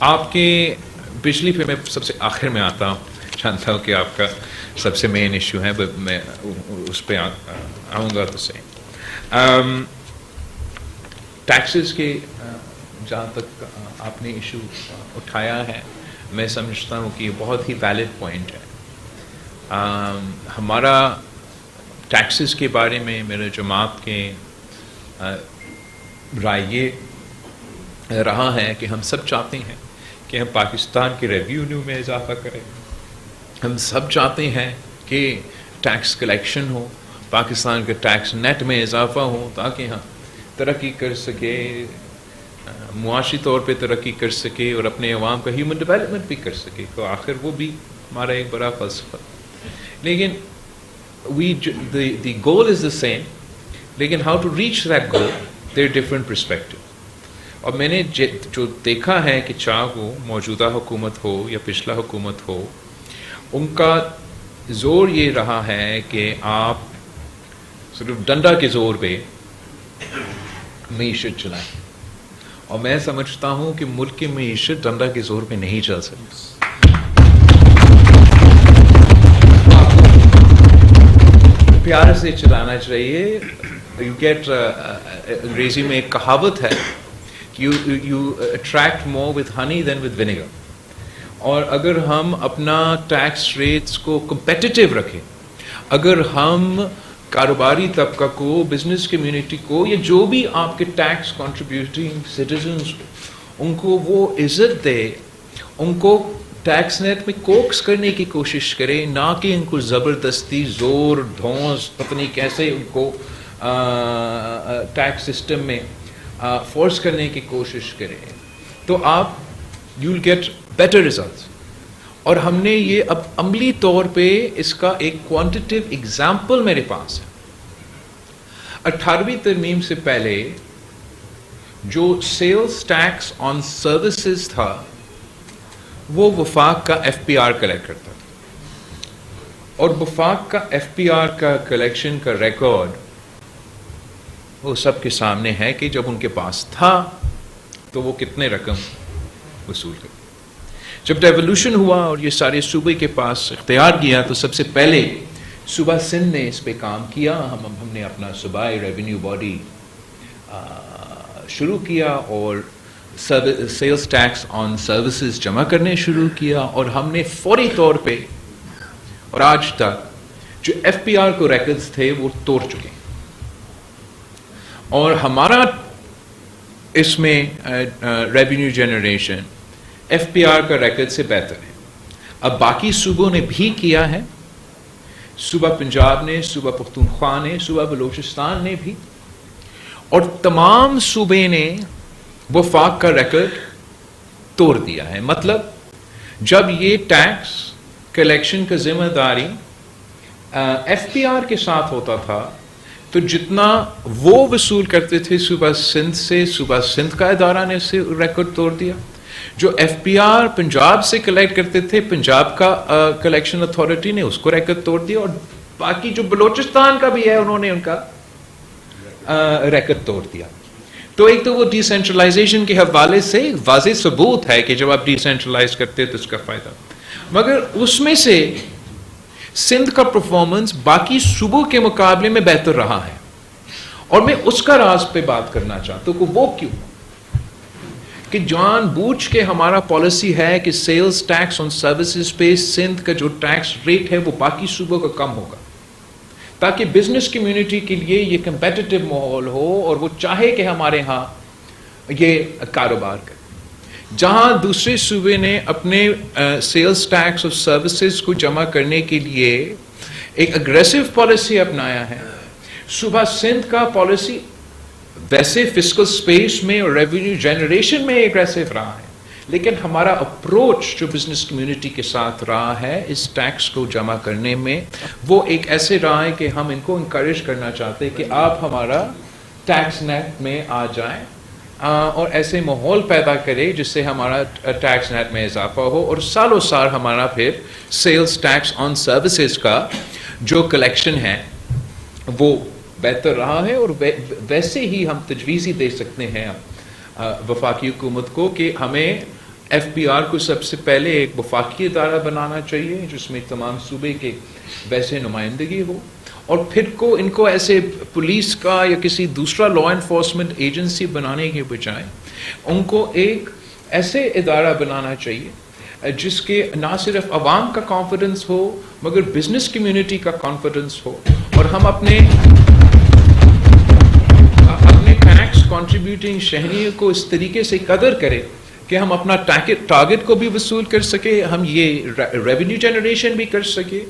آپ کے پچھلی پہ میں سب سے آخر میں آتا ہوں، جانتا ہوں کہ آپ کا سب سے مین ایشو ہے، میں اس پہ آؤں گا تو صحیح. ٹیکسز کے جہاں تک آپ نے ایشو اٹھایا ہے، میں سمجھتا ہوں کہ یہ بہت ہی ویلڈ پوائنٹ ہے. ہمارا ٹیکسز کے بارے میں میرے جماعت کے رائے یہ رہا ہے کہ ہم سب چاہتے ہیں کہ ہم پاکستان کے ریونیو میں اضافہ کریں. ہم سب چاہتے ہیں کہ ٹیکس کلیکشن ہو، پاکستان کے ٹیکس نیٹ میں اضافہ ہو، تاکہ ہم ترقی کر سکے، معاشی طور پہ ترقی کر سکے اور اپنے عوام کا ہیومن ڈیولپمنٹ بھی کر سکے. تو آخر وہ بھی ہمارا ایک بڑا فلسفہ. لیکن the goal is the same، لیکن how to reach that goal there are different perspectives. اور میں نے جو دیکھا ہے کہ چاہے وہ موجودہ حکومت ہو یا پچھلا حکومت ہو، ان کا زور یہ رہا ہے کہ آپ صرف ڈنڈا کے زور پہ معیشت چلائیں. اور میں سمجھتا ہوں کہ ملک کی معیشت ڈنڈا کے زور پہ نہیں چل سکتی. پیار سے چلانا چاہیے. یو گیٹ انگریزی میں ایک کہاوت ہے، you attract more with honey than with vinegar. اور اگر ہم اپنا ٹیکس ریٹس کو کمپیٹیٹیو رکھیں، اگر ہم کاروباری طبقہ کو، بزنس کمیونٹی کو، یا جو بھی آپ کے ٹیکس کنٹریبیوٹنگ سٹیزنز، ان کو وہ عزت دے، ان کو ٹیکس نیٹ میں کوکس کرنے کی کوشش کرے، نہ کہ ان کو زبردستی زور دھونس پتہ نہیں کیسے ان کو ٹیکس سسٹم میں فورس کرنے کی کوشش کریں، تو آپ you will get better results. اور ہم نے یہ اب عملی طور پہ اس کا ایک کوانٹیٹیو ایگزامپل میرے پاس ہے. 18ویں ترمیم سے پہلے جو سیلز ٹیکس آن سروسز تھا وہ وفاق کا ایف پی آر کلیکٹ کرتا تھا، اور وفاق کا ایف پی آر کا کلیکشن کا ریکارڈ وہ سب کے سامنے ہے کہ جب ان کے پاس تھا تو وہ کتنے رقم وصول کرتے. جب ڈیولوشن ہوا اور یہ سارے صوبے کے پاس اختیار کیا تو سب سے پہلے صوبہ سندھ نے اس پہ کام کیا. ہم نے اپنا صوبائی ریونیو باڈی شروع کیا اور سیلز ٹیکس آن سروسز جمع کرنے شروع کیا، اور ہم نے فوری طور پہ اور آج تک جو ایف پی آر کو ریکارڈز تھے وہ توڑ چکے. اور ہمارا اس میں revenue generation F P R کا ریکارڈ سے بہتر ہے. اب باقی صوبوں نے بھی کیا ہے، صوبہ پنجاب نے، صوبہ پختونخوا نے، صوبہ بلوچستان نے بھی، اور تمام صوبے نے وفاق کا ریکارڈ توڑ دیا ہے. مطلب جب یہ ٹیکس کلیکشن کا ذمہ داری ایف پی آر کے ساتھ ہوتا تھا تو جتنا وہ وصول کرتے تھے صوبہ سندھ سے، صوبہ سندھ کا ادارہ نے اسے ریکارڈ توڑ دیا. جو ایف پی آر پنجاب سے کلیکٹ کرتے تھے، پنجاب کا کلیکشن اتھارٹی نے اس کو ریکارڈ توڑ دیا، اور باقی جو بلوچستان کا بھی ہے انہوں نے ان کا ریکارڈ توڑ دیا. تو ایک تو وہ ڈی سینٹرلائزیشن کے حوالے سے واضح ثبوت ہے کہ جب آپ ڈی سینٹرلائز کرتے تو اس کا فائدہ، مگر اس میں سے سندھ کا پرفارمنس باقی صوبوں کے مقابلے میں بہتر رہا ہے. اور میں اس کا راز پہ بات کرنا چاہتا ہوں کہ وہ کیوں، کہ جان بوجھ کے ہمارا پالیسی ہے کہ سیلز ٹیکس آن سروسز پہ سندھ کا جو ٹیکس ریٹ ہے وہ باقی صوبوں کا کم ہوگا، تاکہ بزنس کمیونٹی کے لیے یہ کمپیٹیٹو ماحول ہو اور وہ چاہے کہ ہمارے ہاں یہ کاروبار کرے. جہاں دوسرے صوبے نے اپنے سیلز ٹیکس اور سروسز کو جمع کرنے کے لیے ایک اگریسو پالیسی اپنایا ہے، صوبہ سندھ کا پالیسی ویسے فسکل سپیس میں اور ریونیو جنریشن میں اگریسو رہا ہے، لیکن ہمارا اپروچ جو بزنس کمیونٹی کے ساتھ رہا ہے اس ٹیکس کو جمع کرنے میں، وہ ایک ایسے رہا ہے کہ ہم ان کو انکریج کرنا چاہتے ہیں کہ آپ ہمارا ٹیکس نیٹ میں آ جائیں اور ایسے ماحول پیدا کرے جس سے ہمارا ٹیکس نیٹ میں اضافہ ہو، اور سالوں سال ہمارا پھر سیلز ٹیکس آن سروسز کا جو کلیکشن ہے وہ بہتر رہا ہے. اور ویسے ہی ہم تجویزی دے سکتے ہیں وفاقی حکومت کو کہ ہمیں ایف بی آر کو سب سے پہلے ایک وفاقی ادارہ بنانا چاہیے جس میں تمام صوبے کے ویسے نمائندگی ہو، اور پھر ان کو ایسے پولیس کا یا کسی دوسرا لا انفورسمنٹ ایجنسی بنانے کے بجائے ان کو ایک ایسے ادارہ بنانا چاہیے جس کے نہ صرف عوام کا کانفیڈنس ہو مگر بزنس کمیونٹی کا کانفیڈنس ہو، اور ہم اپنے ٹیکس کنٹریبیوٹنگ شہریوں کو اس طریقے سے قدر کریں کہ ہم اپنا ٹارگٹ کو بھی وصول کر سکے، ہم یہ ریونیو جنریشن بھی کر سکے،